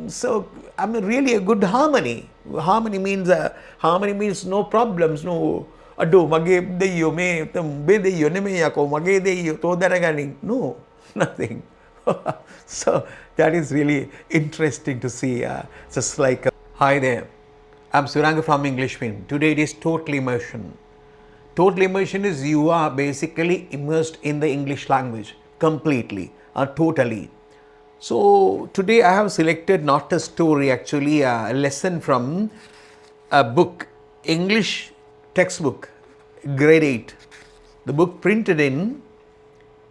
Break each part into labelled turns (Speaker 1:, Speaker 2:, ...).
Speaker 1: So, I mean, really a good harmony. Harmony means no problems, no. Ado, mage deyo me, be deyo ne me yako, mage deyo to daragani. No, nothing. So that is really interesting to see. Just like, hi there, I'm Suranga from English Win. Today it is total immersion. Total immersion is you are basically immersed in the English language completely or totally. So today I have selected not a story, actually a lesson from a book, English textbook, grade 8. The book printed in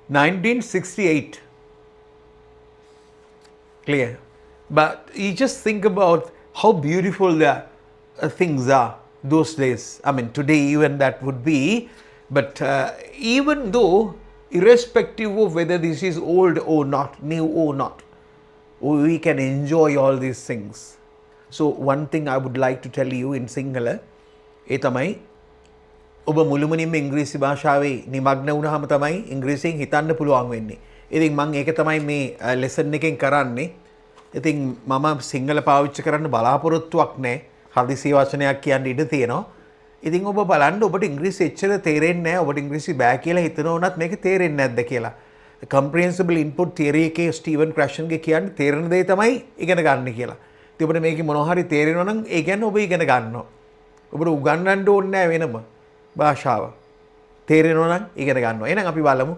Speaker 1: 1968. Clear? But you just think about how beautiful the things are those days. I mean, today even that would be. But even though, irrespective of whether this is old or not, new or not, we can enjoy all these things. So one thing I would like to tell you in Sinhala, ඒ තමයි ඔබ මුළුමනින්ම ඉංග්‍රීසි භාෂාවේ නිමග්න වුණාම තමයි ඉංග්‍රීසියෙන් හිතන්න පුළුවන් වෙන්නේ. ඉතින් මම ඒක තමයි මේ ලෙසන් එකෙන් කරන්නේ. ඉතින් මම සිංහල පාවිච්චි කරන්න බලාපොරොත්තුවක් නැහැ. හදිසි වචනයක් කියන්න ඉඩ තියෙනවා. ඉතින් ඔබ බලන්න ඔබට ඉංග්‍රීසි එච්චර තේරෙන්නේ නැහැ. ඔබට ඉංග්‍රීසි බෑ කියලා හිතන උනත් මේක තේරෙන්නේ නැද්ද කියලා. comprehensible input theory එකේ ස්ටීවන් ක්‍රැෂන්ගේ කියන්නේ තේරෙන දේ තමයි ඉගෙන ගන්න කියලා. ඉතින් ඔබට මේකේ මොනවා හරි තේරෙනවා නම් ඒ කියන්නේ ඔබ ඉගෙන ගන්නවා. ඔබට උගන්වන්න ඕනේ නැහැ වෙනම භාෂාව. තේරෙනවා නම් ඉගෙන ගන්නවා. එහෙනම් අපි බලමු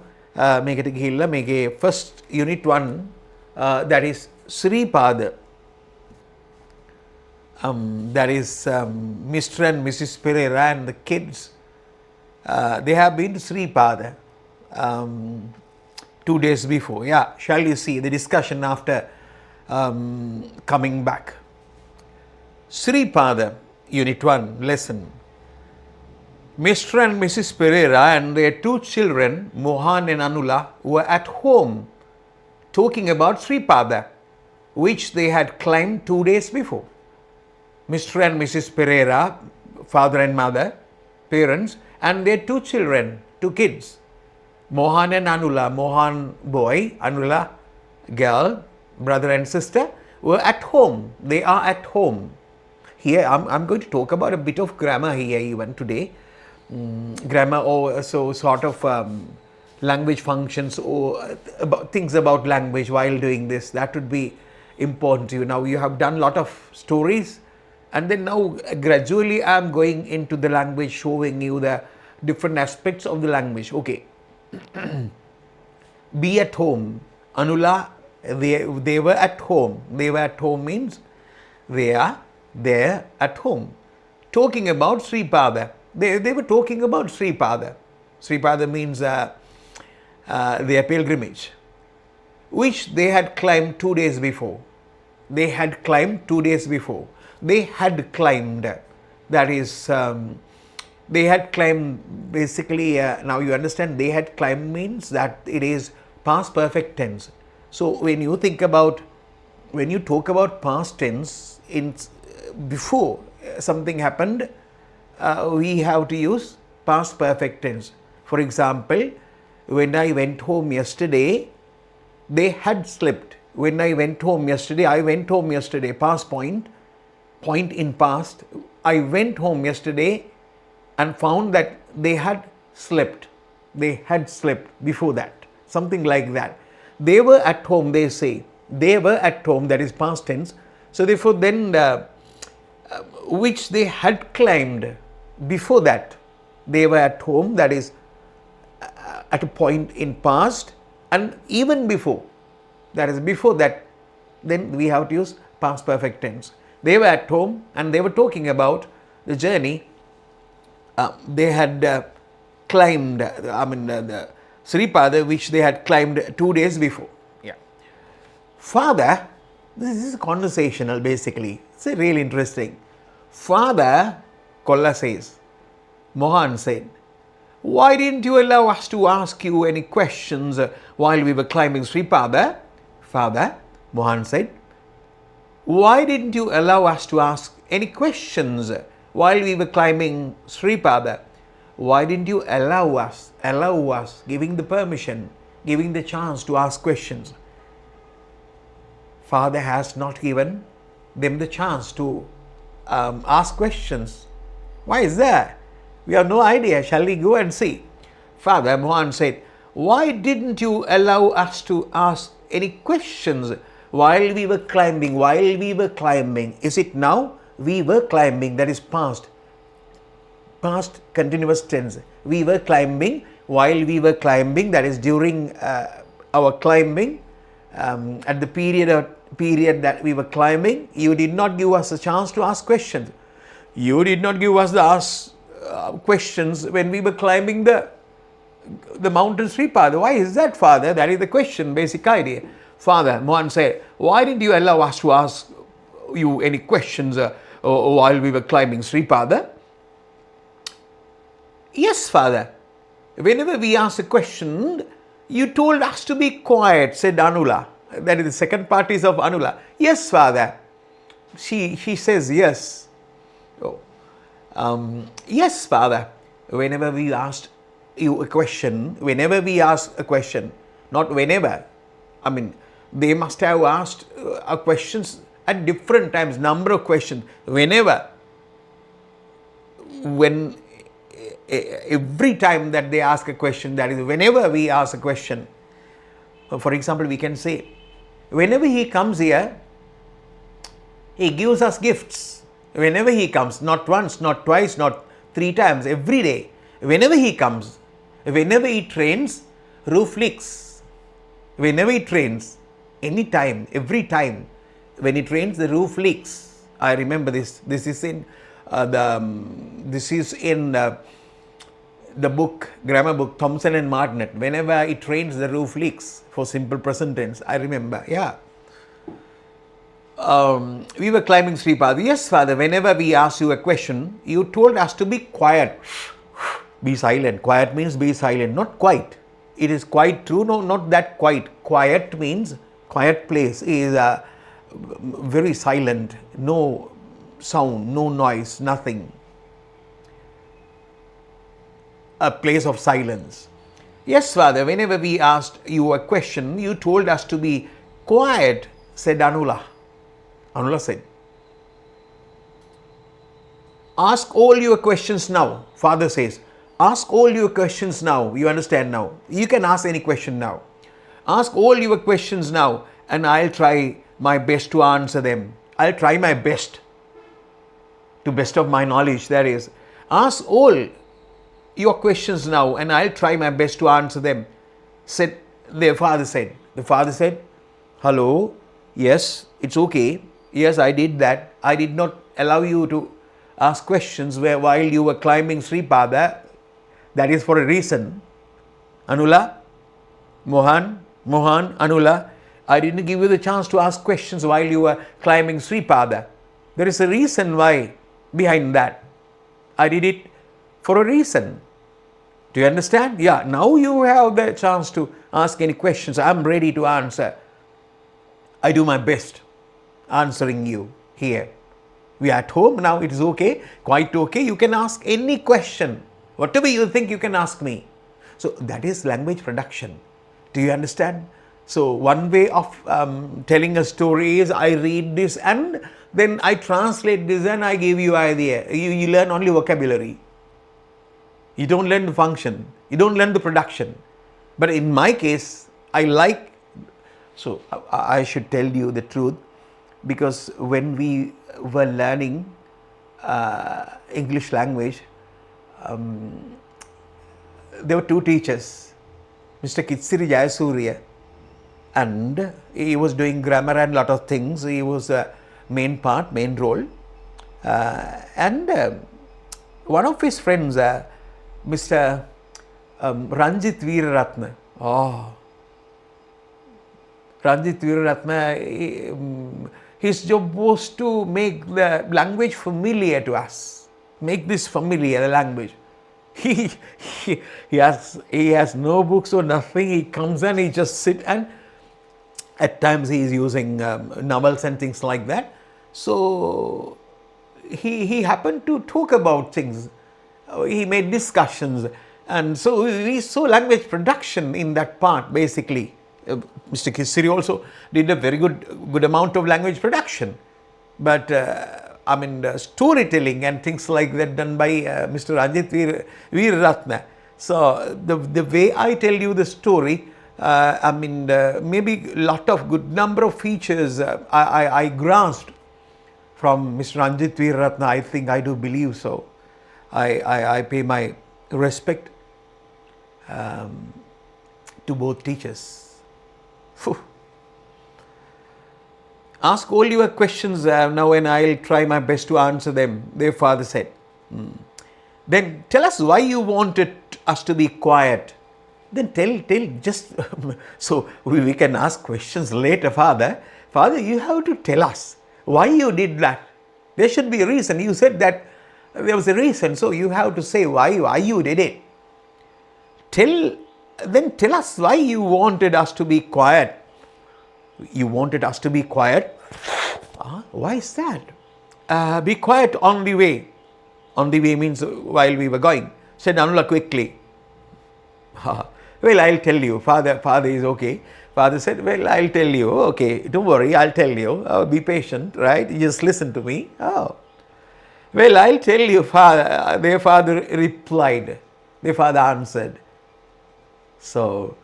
Speaker 1: මේකට ගිහිල්ලා මේකේ first unit 1 that is Sri Pada. That is Mr. and Mrs. Pereira and the kids. They have been to Sri Pada 2 days before. Yeah, shall you see the discussion after coming back. Sri Pada, Unit 1, lesson. Mr. and Mrs. Pereira and their 2 children, Mohan and Anula, were at home talking about Sri Pada, which they had climbed 2 days before. Mr. and Mrs. Pereira, father and mother, parents, and their 2 children, 2 kids, Mohan and Anula, Mohan boy, Anula girl, brother and sister, were at home. They are at home. Here I'm going to talk about a bit of grammar here even today. Grammar or so sort of language functions or about things about language while doing this. That would be important to you. Now you have done a lot of stories, and then now gradually I'm going into the language, showing you the different aspects of the language. Okay. Be at home. Anula, they were at home. They were at home means they are there at home. Talking about Sri Pada. They were talking about Sri Pada. Sri Pada means their pilgrimage, which they had climbed 2 days before. They had climbed 2 days before. They had climbed. That is, they had climbed basically, now you understand, they had climbed means that it is past perfect tense. So when you think about, when you talk about past tense, in before something happened, we have to use past perfect tense. For example, when I went home yesterday, they had slept. When I went home yesterday, I went home yesterday, past point in past. I went home yesterday and found that they had slept. They had slept before that. Something like that. They were at home, they say. They were at home, that is past tense. So therefore then, which they had climbed before that. They were at home, that is at a point in past, and even before. That is before that, then we have to use past perfect tense. They were at home and they were talking about the journey they had climbed, the Sri Pada, which they had climbed 2 days before. Yeah. Father, this is conversational basically. It's really interesting. Father, Kolla says, Mohan said, why didn't you allow us to ask you any questions while we were climbing Sri Pada? Father, Mohan said, why didn't you allow us to ask any questions while we were climbing Sri Pada? Why didn't you allow us, giving the permission, giving the chance to ask questions? Father has not given them the chance to ask questions. Why is that? We have no idea. Shall we go and see? Father Mohan said, why didn't you allow us to ask any questions while we were climbing? While we were climbing. Is it now? We were climbing. That is past. Past continuous tense. We were climbing. While we were climbing. That is during our climbing. At the period that we were climbing, you did not give us a chance to ask questions. You did not give us the questions when we were climbing the mountain Sripada. Why is that, Father? That is the question, basic idea. Father Mohan said, why didn't you allow us to ask you any questions while we were climbing Sripada? Yes, Father. Whenever we asked a question, you told us to be quiet, said Anula. That is the second part is of Anula. Yes, Father. She says yes. Yes, Father. Whenever we asked you a question, not whenever. I mean, they must have asked questions at different times, number of questions. Whenever, when, every time that they ask a question, that is whenever we ask a question. For example, we can say, whenever he comes here, he gives us gifts. Whenever he comes, not once, not twice, not 3 times, every day. Whenever he comes, whenever he trains, roof leaks. Whenever he trains, any time, every time, when he trains, the roof leaks. I remember this. This is in the book, grammar book, Thompson and Martinet. Whenever it rains, the roof leaks. For simple present tense, I remember. Yeah. We were climbing Sripada. Yes, Father. Whenever we asked you a question, you told us to be quiet. Be silent. Quiet means be silent, not quiet. It is quite true. No, not that quiet. Quiet means quiet place is very silent. No sound, no noise, nothing. A place of silence. Yes, Father, whenever we asked you a question, you told us to be quiet, said Anula. Anula said, ask all your questions now. Father says, ask all your questions now. You understand now? You can ask any question now. Ask all your questions now and I'll try my best to answer them. I'll try my best, to best of my knowledge, that is. Ask all your questions now and I'll try my best to answer them, said the father said. The father said, hello, yes, it's okay. Yes, I did that. I did not allow you to ask questions while you were climbing Sripada. That is for a reason. Anula, Mohan, Anula, I didn't give you the chance to ask questions while you were climbing Sripada. There is a reason why behind that. I did it for a reason. Do you understand? Yeah, now you have the chance to ask any questions. I'm ready to answer. I do my best answering you here. We are at home now, it is okay, quite okay. You can ask any question. Whatever you think, you can ask me. So that is language production. Do you understand? So one way of telling a story is I read this and then I translate this and I give you idea. You learn only vocabulary. You don't learn the function. You don't learn the production. But in my case, I like, so I should tell you the truth, because when we were learning English language, there were 2 teachers, Mr. Kitsiri Jayasuriya, and he was doing grammar and lot of things. He was a main role. And one of his friends, Mr. Ranjit Veeraratna. Oh, Ranjit Veeraratna, his job was to make the language familiar to us. Make this familiar, the language. He has no books or nothing. He comes and he just sit, and at times he is using novels and things like that. So he happened to talk about things. He made discussions, and so we saw language production in that part basically. Mr. Kisiri also did a very good amount of language production. But storytelling and things like that done by Mr. Ranjit Veer Ratna. So the way I tell you the story, maybe lot of good number of features I grasped from Mr. Ranjit Veer Ratna. I think, I do believe so. I pay my respect to both teachers. Phew. Ask all your questions now and I'll try my best to answer them, their father said. Then tell us why you wanted us to be quiet. Then tell just so we can ask questions later, Father. Father, you have to tell us why you did that. There should be a reason. You said that there was a reason, so you have to say why you did it. Then tell us why you wanted us to be quiet. You wanted us to be quiet? Why is that? Be quiet on the way. On the way means while we were going. Said Anula quickly. Well, I'll tell you. Father is okay. Father said, well, I'll tell you. Okay, don't worry, I'll tell you. Be patient, right? Just listen to me. Well, I'll tell you, Father. Their father replied. Their father answered. So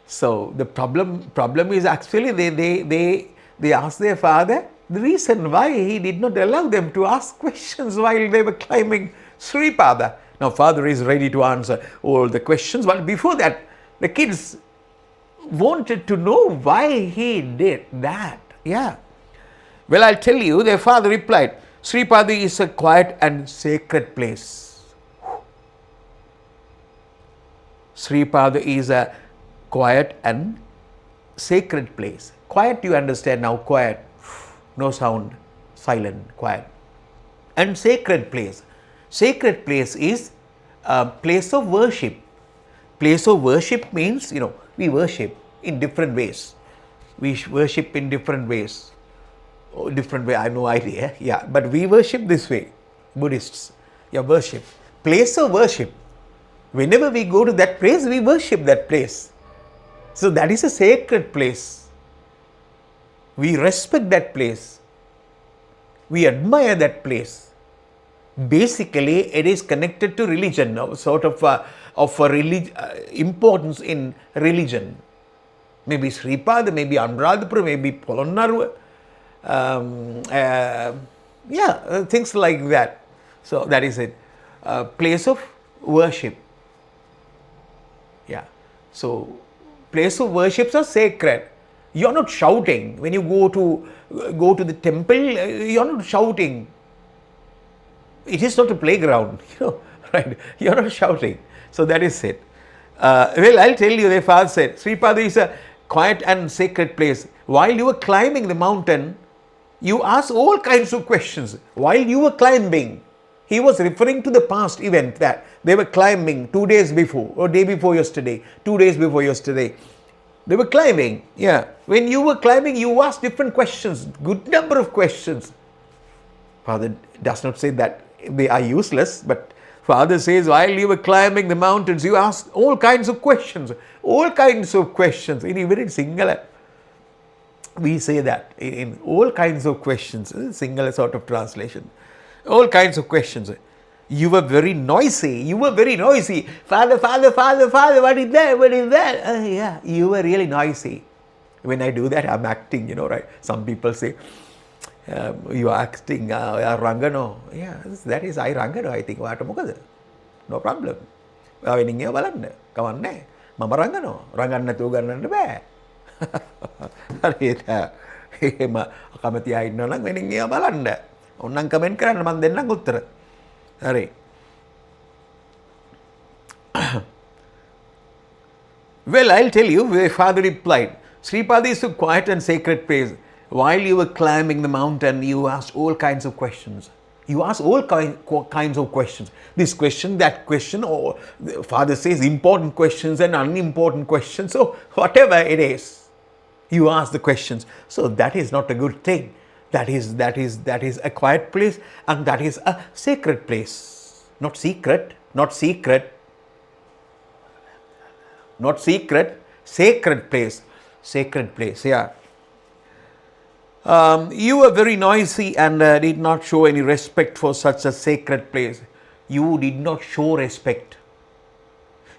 Speaker 1: the problem is actually they asked their father the reason why he did not allow them to ask questions while they were climbing Sri Pada. Now father is ready to answer all the questions, but before that the kids wanted to know why he did that. Yeah. Well, I'll tell you, their father replied, Sri Pada is a quiet and sacred place. Sri Pada is a quiet and sacred place. Quiet, you understand now, quiet, no sound, silent, quiet. And sacred place. Sacred place is a place of worship. Place of worship means, we worship in different ways. We worship in different ways. Different way, I have no idea. Yeah, but we worship this way. Buddhists, worship. Place of worship. Whenever we go to that place, we worship that place. So that is a sacred place. We respect that place. We admire that place. Basically, it is connected to religion, sort of importance in religion. Maybe Sripada, maybe Anuradhapura, maybe Polonnaruwa. Things like that. So that is it. Place of worship. Yeah. So place of worships are sacred. You are not shouting when you go to the temple. You are not shouting. It is not a playground, right? You are not shouting. So that is it. Well, I'll tell you. Their father said, Sripada is a quiet and sacred place. While you were climbing the mountain, you asked all kinds of questions. While you were climbing, he was referring to the past event that they were climbing 2 days before or day before yesterday, 2 days before yesterday. They were climbing. Yeah. When you were climbing, you asked different questions, good number of questions. Father does not say that they are useless, but Father says while you were climbing the mountains, you asked all kinds of questions. All kinds of questions. Even in Sinhala, we say that in all kinds of questions. Sinhala sort of translation. All kinds of questions. You were very noisy. You were very noisy. Father, what is that? What is that? Yeah, you were really noisy. When I do that, I'm acting, right? Some people say, you are acting, Rangano. Yeah, that is I Rangano, I think. No problem. Veninge balanda. Kawanne. Mama Rangano. Ranganna tu ganna bෑ. හරියට එහෙම අකමැති අය ඉන්නවා නම් වෙනින් ඒවා බලන්න. ඕන්නම් comment කරන්න මම දෙන්නම් උත්තර. හරි. Well, I'll tell you, the father replied, Sripada is a quiet and sacred place. While you were climbing the mountain, you asked all kinds of questions. You asked all kinds of questions. This question, that question, or the father says important questions and unimportant questions. So whatever it is, you ask the questions. So that is not a good thing. That is a quiet place, and that is a sacred place. Not secret. Sacred place. Sacred place, yeah. You were very noisy and did not show any respect for such a sacred place. You did not show respect.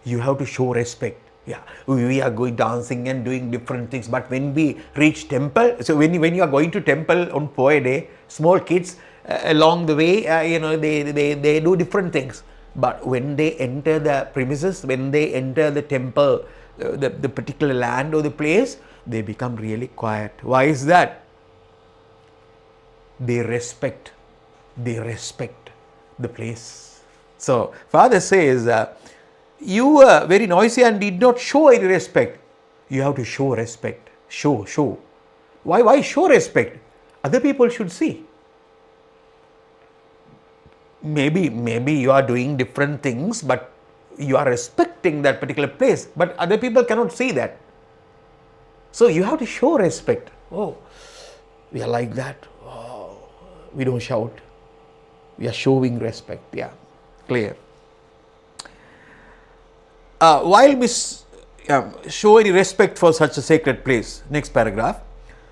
Speaker 1: You have to show respect. Yeah, we are going dancing and doing different things, but when we reach temple, so when you are going to temple on Poe Day, small kids along the way, they do different things. But when they enter the premises, when they enter the temple, the particular land or the place, they become really quiet. Why is that? They respect the place. So Father says, you were very noisy and did not show any respect. You have to show respect. Show. Why show respect? Other people should see. Maybe you are doing different things, but you are respecting that particular place, but other people cannot see that. So you have to show respect. Oh, we are like that. Oh, we don't shout. We are showing respect. Yeah, clear. While show any respect for such a sacred place. Next paragraph.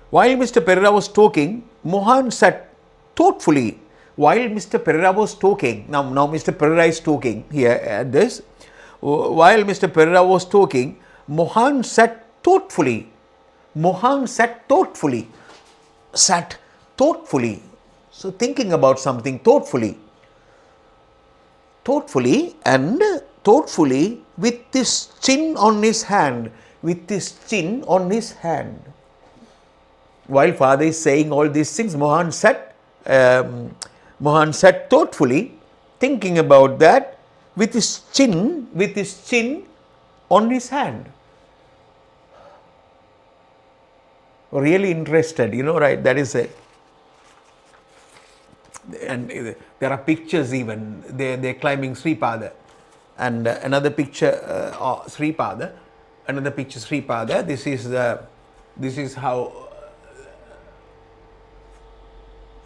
Speaker 1: While Mr. Pereira was talking, Mohan sat thoughtfully. While Mr. Pereira was talking, now Mr. Pereira is talking here at this. While Mr. Pereira was talking, Mohan sat thoughtfully. Mohan sat thoughtfully. Sat thoughtfully. So thinking about something thoughtfully. Thoughtfully and thoughtfully with his chin on his hand. With his chin on his hand. While Father is saying all these things, Mohan sat thoughtfully, thinking about that with his chin on his hand. Really interested, right? That is it. And there are pictures even. They're climbing Sri Pada. And another picture Sri Pada. Another picture Sri Pada. This is how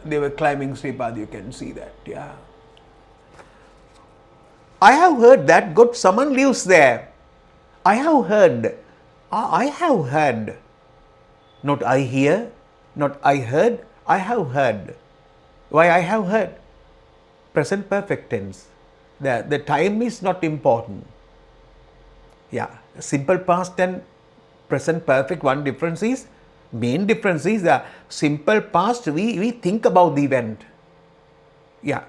Speaker 1: they were climbing Sri Pada. You can see that. Yeah. I have heard that God someone lives there. I have heard. Not I hear, not I heard, I have heard. Why I have heard? Present perfect tense. The time is not important. Yeah, simple past and present perfect, main difference is the simple past, we think about the event. Yeah.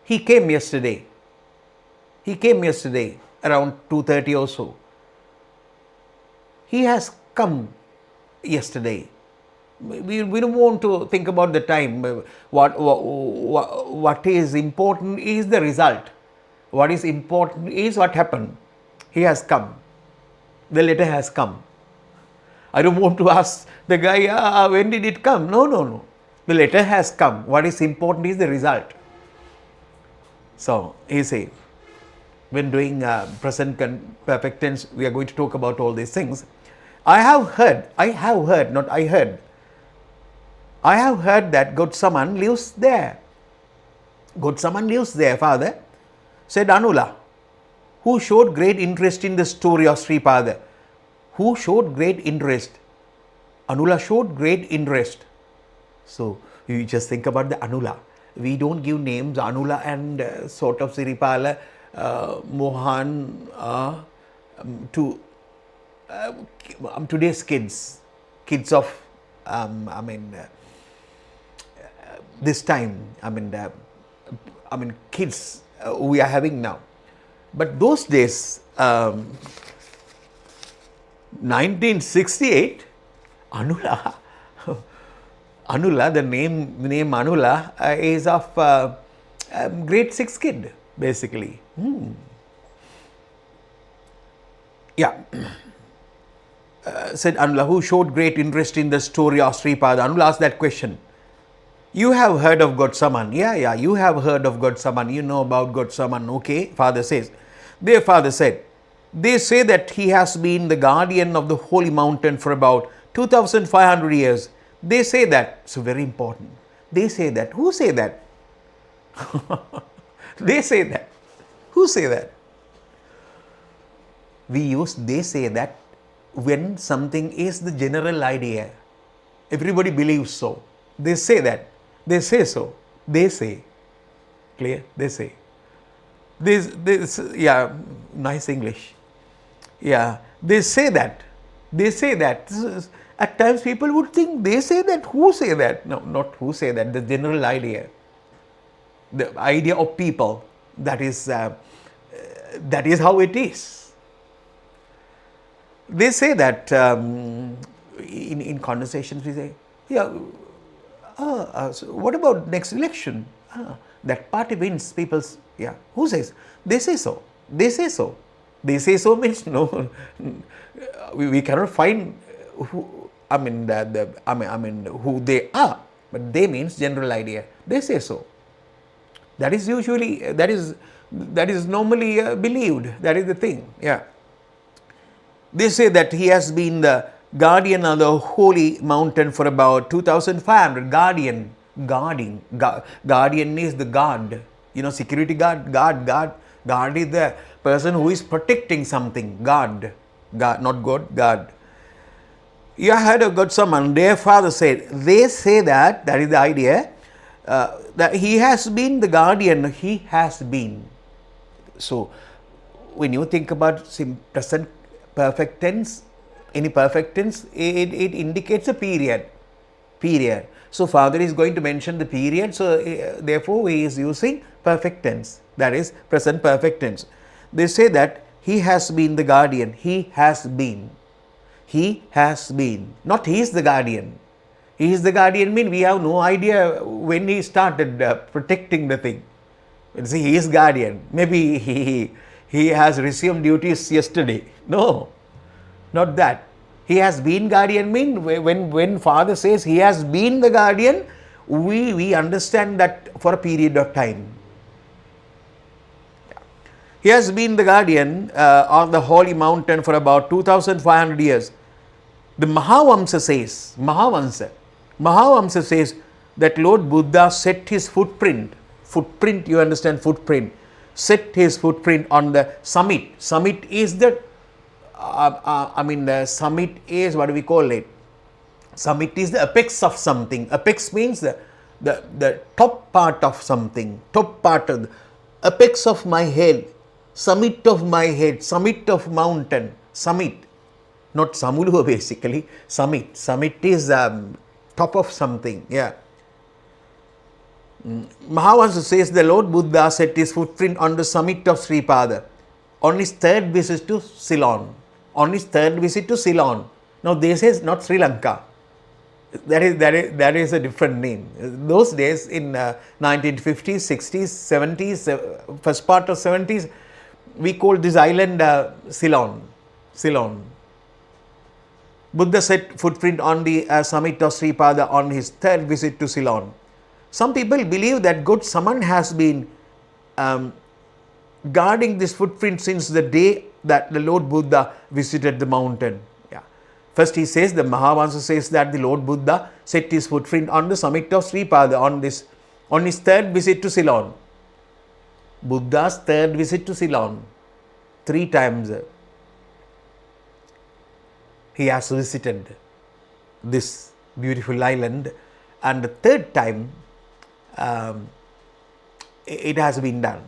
Speaker 1: He came yesterday around 2:30 or so. He has come yesterday. We don't want to think about the time. What is important is the result. What is important is what happened. He has come. The letter has come. I don't want to ask the guy, when did it come? No. The letter has come. What is important is the result. So, he says, when doing present perfect tense, we are going to talk about all these things. I have heard, not I heard. I have heard that God someone lives there. God someone lives there, Father, said Anula, who showed great interest in the story of Sri Pada. Who showed great interest? Anula showed great interest. So, you just think about the Anula. We don't give names, Anula and sort of Siripala, Mohan, to today's kids of this time, kids we are having now. But those days, 1968, Anula, the name Anula is of grade 6 kid, basically. Yeah. Said Anula, who showed great interest in the story of Sri Pada. Anula asked that question. You have heard of God Saman. Yeah, you have heard of God Saman. You know about God Saman. Okay, Father says. Their father said, they say that he has been the guardian of the holy mountain for about 2,500 years. They say that. So very important. They say that. Who say that? They say that. Who say that? We use they say that when something is the general idea. Everybody believes so. They say that. They say so. They say. Clear? They say. This, yeah, nice English. Yeah, they say that. They say that. At times people would think they say that. Who say that? No, not who say that. The general idea. The idea of people. That is how it is. They say that in conversations we say, yeah, so what about next election? That party wins. People's, yeah. Who says? They say so. They say so. They say so means no. We cannot find who. I mean, who they are. But they means general idea. They say so. That is usually that is normally believed. That is the thing. Yeah. They say that he has been the guardian of the holy mountain for about 2,500. Guardian is the guard. Security guard. Guard is the person who is protecting something. Guard, not God. Guard. You had got someone. Their father said. They say that is the idea. That he has been the guardian. He has been. So, when you think about present perfect tense, any perfect tense, it indicates a period. So, father is going to mention the period. So, therefore, he is using perfect tense. That is present perfect tense. They say that he has been the guardian. He has been. He has been. Not he is the guardian. He is the guardian means we have no idea when he started protecting the thing. See, he is guardian. Maybe he has resumed duties yesterday. No, not that. He has been guardian means when father says he has been the guardian, we understand that for a period of time. He has been the guardian of the holy mountain for about 2,500 years. The Mahavamsa says that Lord Buddha set his footprint, you understand footprint, set his footprint on the summit. Summit is the, the summit is, what do we call it? Summit is the apex of something. Apex means the top part of something, top part of the apex of my head, summit of my head, summit of mountain, summit. Not Samulu basically, summit. Summit is top of something, yeah. Mahavamsa says the Lord Buddha set his footprint on the summit of Sripada on his third visit to Ceylon. Now they say not Sri Lanka. That is a different name. Those days in 1950s, 60s, 70s, first part of 70s, we called this island Ceylon. Buddha set footprint on the summit of Sripada on his third visit to Ceylon. Some people believe that good Saman has been guarding this footprint since the day that the Lord Buddha visited the mountain. Yeah. First he says, the Mahavamsa says that the Lord Buddha set his footprint on the summit of Sripada on his third visit to Ceylon. Buddha's third visit to Ceylon. 3 times. He has visited this beautiful island, and the third time it has been done.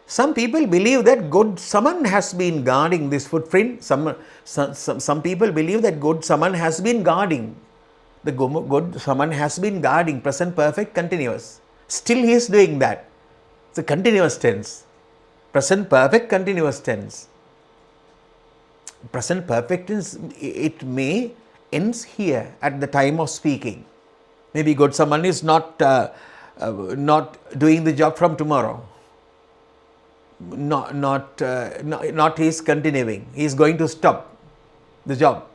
Speaker 1: Some people believe that God Saman has been guarding this footprint. Some people believe that God Saman has been guarding. The God Saman has been guarding, present perfect continuous. Still he is doing that. It's a continuous tense. Present perfect continuous tense. Present perfect tense, it may ends here at the time of speaking. Maybe God someone is not doing the job from tomorrow. Not he is continuing. He is going to stop the job.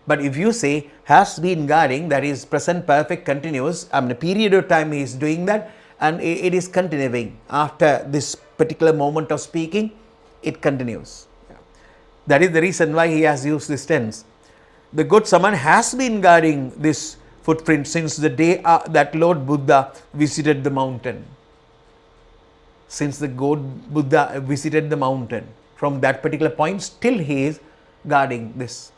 Speaker 1: But if you say has been guarding, that is present perfect continuous. A period of time he is doing that, and it is continuing after this particular moment of speaking. It continues. That is the reason why he has used this tense. The good Saman has been guarding this footprint since the day that Lord Buddha visited the mountain. Since the God Buddha visited the mountain, from that particular point, still he is guarding this.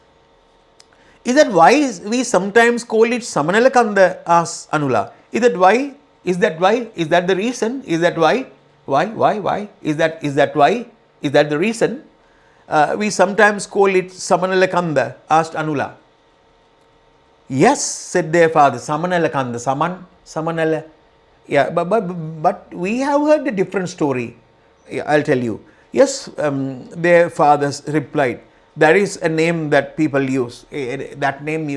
Speaker 1: Is that why we sometimes call it Samanalakanda? Asks Anula. Is that why? Is that why? Is that the reason? Is that why? Why? Is that why? Is that the reason? We sometimes call it Samanalakanda, asked Anula. Yes, said their father, Samanalakanda, Samanala. Yeah, but we have heard a different story. Yeah, I'll tell you. Yes, their fathers replied, there is a name that people use. That name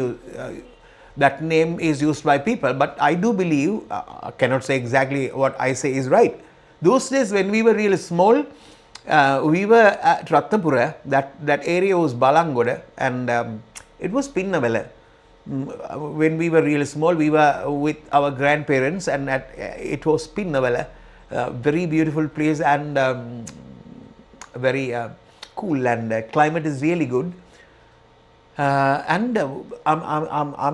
Speaker 1: is used by people, but I do believe, I cannot say exactly what I say is right. Those days when we were really small, we were at Ratnapura, that area was Balangoda, and it was Pinnavela. When we were really small, we were with our grandparents, and it was Pinnavela, very beautiful place, and very cool, and climate is really good. I'm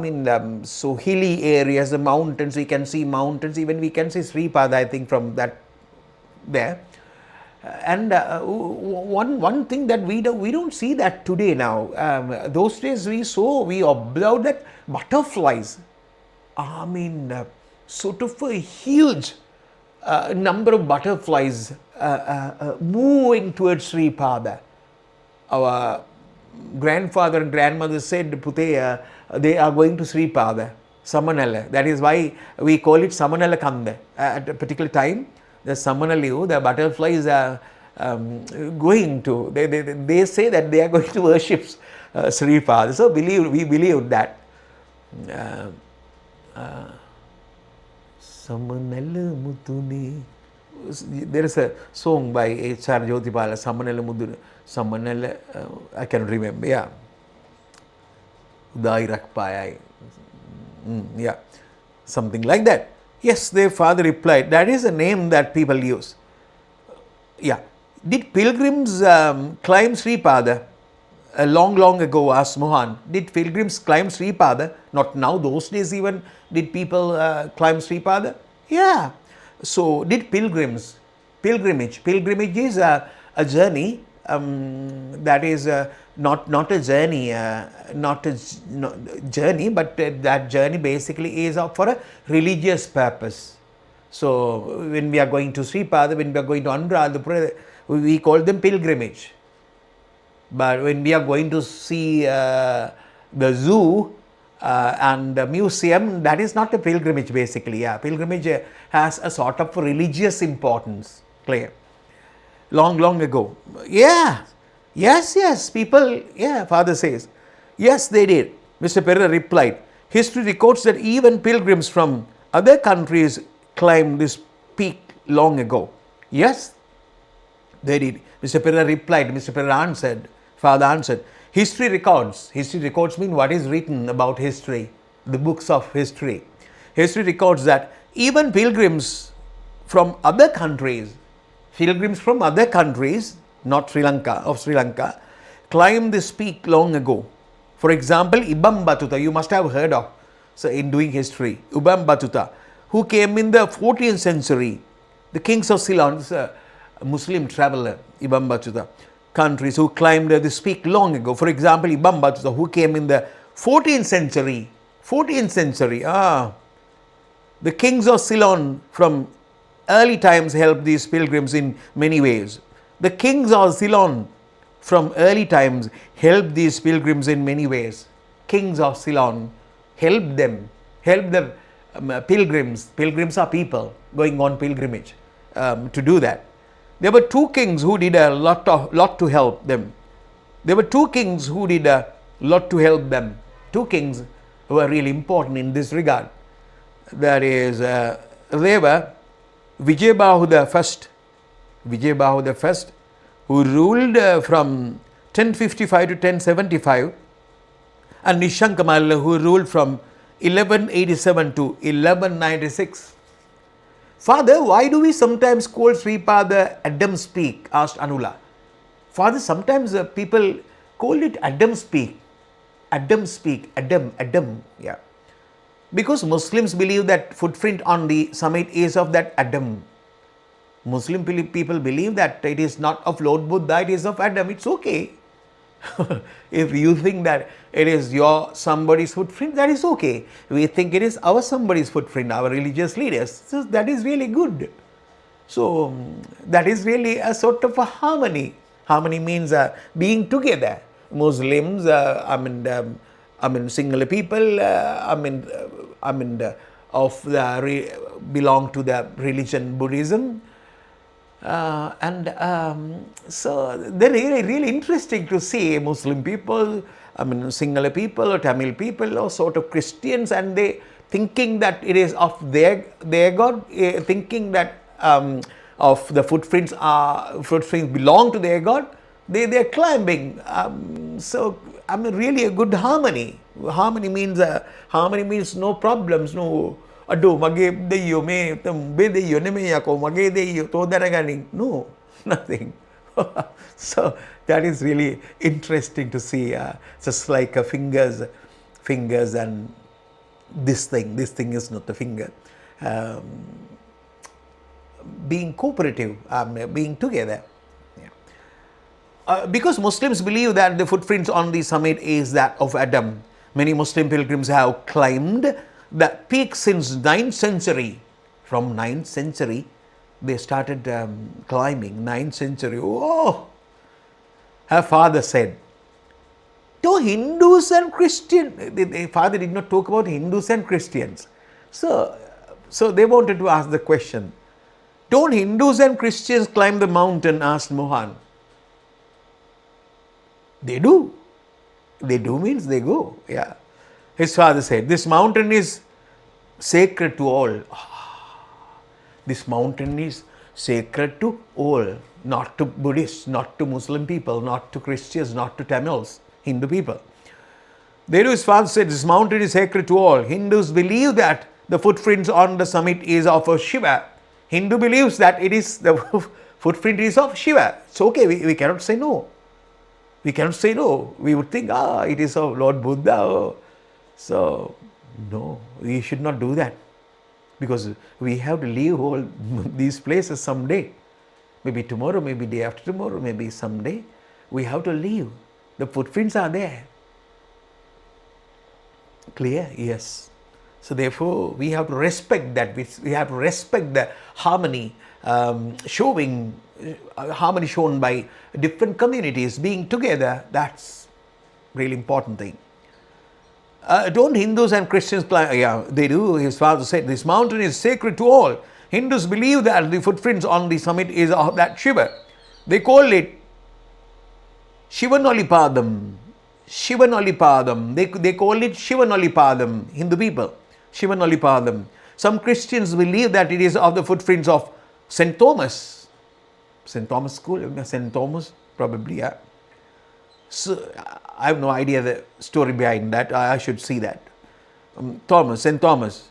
Speaker 1: in so hilly areas, the mountains, we can see mountains, even we can see Sripada, I think, from that there. And one thing that we don't see that today now. Those days we observed that butterflies, sort of a huge number of butterflies moving towards Sripada. Our grandfather and grandmother said, Puteya, they are going to Sripada, Samanala. That is why we call it Samanala Kanda. At a particular time, the Samanaliu, the butterflies are going to, they say that they are going to worship Sripada. So we believe that. Samanala Mutuni. There is a song by H.R. Jyotipala, Samanala Muduna. Samanala, I cannot remember, yeah. Udai Rakpayai. Yeah, something like that. Yes, their father replied, that is a name that people use. Yeah. Did pilgrims climb Sripada long ago, asked Mohan? Did pilgrims climb Sripada? Not now, those days even. Did people climb Sripada? Yeah. So, did pilgrimage is a journey that is not a journey, but that journey basically is for a religious purpose. So, when we are going to Sripada, when we are going to Anuradhapura, we call them pilgrimage. But when we are going to see the zoo and the museum, that is not a pilgrimage basically. Yeah, pilgrimage has a sort of religious importance. Clear? Long ago. Yeah. Yes, people, yeah, father says. Yes, they did. Mr. Pereira replied. History records that even pilgrims from other countries climbed this peak long ago. Yes, they did. Mr. Pereira replied. Mr. Pereira answered. Father answered. History records. History records mean what is written about history, the books of history. History records that even pilgrims from other countries, not Sri Lanka, climbed this peak long ago. For example, Ibam Batuta, you must have heard of, so in doing history, Ibam Batuta, who came in the 14th century, the kings of Ceylon, a Muslim traveler, Ibam Batuta, countries who climbed this peak long ago. For example, Ibam Batuta, who came in the 14th century, the kings of Ceylon from early times helped these pilgrims in many ways. The kings of Ceylon from early times helped these pilgrims in many ways. Kings of Ceylon helped the pilgrims. Pilgrims are people going on pilgrimage to do that. There were two kings who did a lot to help them. Two kings who were really important in this regard. That is, they were Vijaybahu the First, who ruled from 1055 to 1075, and Nishankamalla, who ruled from 1187 to 1196. Father, why do we sometimes call Sripada Adam's Peak? Asked Anula. Father, sometimes people call it Adam's Peak. Adam, yeah. Because Muslims believe that footprint on the summit is of that Adam. Muslim people believe that it is not of Lord Buddha, it is of Adam. It's okay. If you think that it is your somebody's footprint, that is okay. We think it is our somebody's footprint, our religious leaders. So that is really good. So that is really a sort of a harmony. Harmony means being together. Muslims, single people, of the belong to the religion Buddhism. So they're really, really interesting to see Muslim people, Sinhala people or Tamil people or sort of Christians, and they thinking that it is of their God, thinking that of the footprints belong to their God. They're climbing. So really a good harmony. Harmony means no problems, no. Aduh, mage deyo me, be deyo ne me yako, mage deyo to daragani. No, nothing. So that is really interesting to see. Just like fingers, and this thing is not the finger. Being cooperative, being together. Because Muslims believe that the footprints on the summit is that of Adam. Many Muslim pilgrims have climbed the peak since 9th century. From 9th century, they started climbing. 9th century. Oh, her father said, to Hindus and Christians. The father did not talk about Hindus and Christians. So they wanted to ask the question, don't Hindus and Christians climb the mountain? Asked Mohan. They do. They do means they go. Yeah. His father said, this mountain is sacred to all. This mountain is sacred to all, not to Buddhists, not to Muslim people, not to Christians, not to Tamils, Hindu people. His father said, this mountain is sacred to all. Hindus believe that the footprints on the summit is of a Shiva. Hindu believes that it is the footprint is of Shiva. It's okay, we cannot say no. We cannot say no. We would think, it is of Lord Buddha. Oh. So, no, we should not do that. Because we have to leave all these places someday. Maybe tomorrow, maybe day after tomorrow, maybe someday. We have to leave. The footprints are there. Clear? Yes. So therefore, we have to respect that. We have to respect the harmony, harmony shown by different communities being together. That's really important thing. Don't Hindus and Christians climb? Yeah, they do. His father said, this mountain is sacred to all. Hindus believe that the footprints on the summit is of that Shiva. They call it Shivanolipadam. Shivanolipadam. They call it Shivanolipadam, Hindu people. Shivanolipadam. Some Christians believe that it is of the footprints of St. Thomas. St. Thomas School? St. Thomas? Probably, yeah. So, I have no idea the story behind that. I should see that. St. Thomas.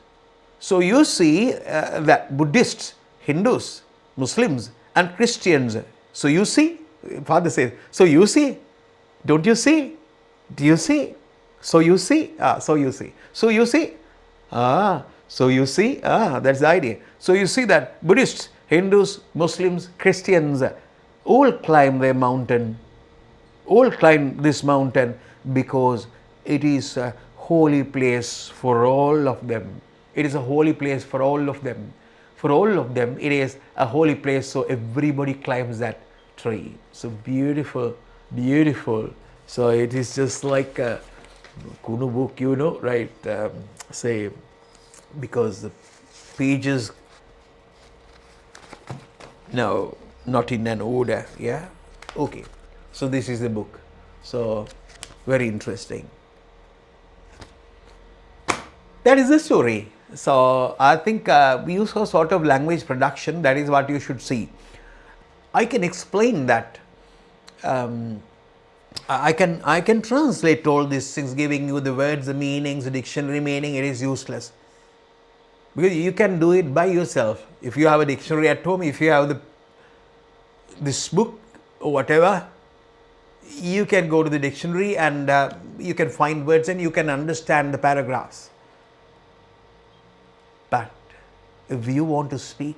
Speaker 1: So you see that Buddhists, Hindus, Muslims and Christians. So you see, father says, so you see, don't you see? Do you see? So you see? So you see. So you see? So you see? That's the idea. So you see that Buddhists, Hindus, Muslims, Christians all climb their mountain. All climb this mountain because it is a holy place for all of them. It is a holy place for all of them. For all of them, it is a holy place, so everybody climbs that tree. So beautiful, beautiful. So it is just like a Kunu book, right? Say, because the pages, no, not in an order, yeah? Okay. So this is the book. So very interesting. That is the story. So I think we use a sort of language production. That is what you should see. I can explain that. I can translate all these things, giving you the words, the meanings, the dictionary meaning. It is useless because you can do it by yourself. If you have a dictionary at home, if you have this book or whatever, you can go to the dictionary and you can find words and you can understand the paragraphs. But if you want to speak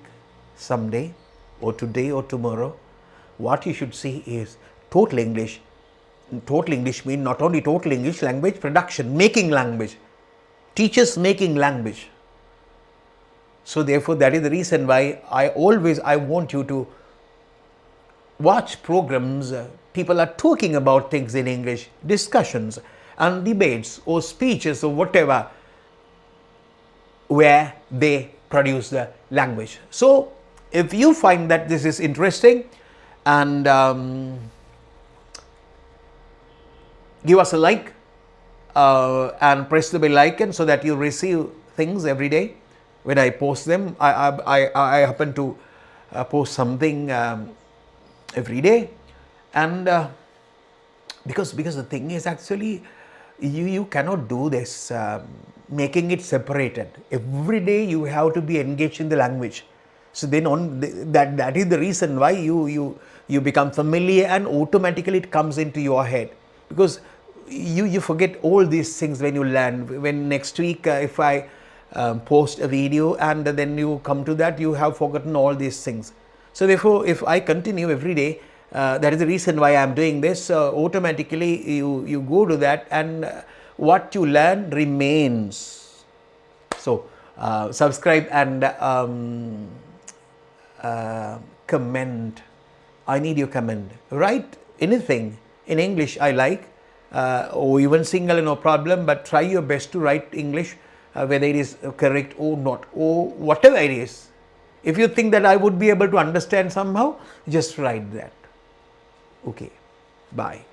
Speaker 1: someday or today or tomorrow, what you should see is total English. Total English means not only total English language production, making language, teachers making language. So therefore, that is the reason why I want you to watch programs. People are talking about things in English, discussions and debates or speeches or whatever, where they produce the language. So if you find that this is interesting, and give us a like and press the bell icon so that you receive things every day when I post them. I happen to post something every day, and because the thing is, actually you cannot do this making it separated. Every day you have to be engaged in the language. So then that is the reason why you become familiar, and automatically it comes into your head, because you forget all these things when you learn. When next week if I post a video and then you come to that, you have forgotten all these things. So therefore, if I continue every day, that is the reason why I am doing this. Automatically you go to that, and what you learn remains. So subscribe and comment. I need your comment. Write anything in English I like, or even single, no problem, but try your best to write English, whether it is correct or not, or whatever it is. If you think that I would be able to understand somehow, just write that. Okay, bye.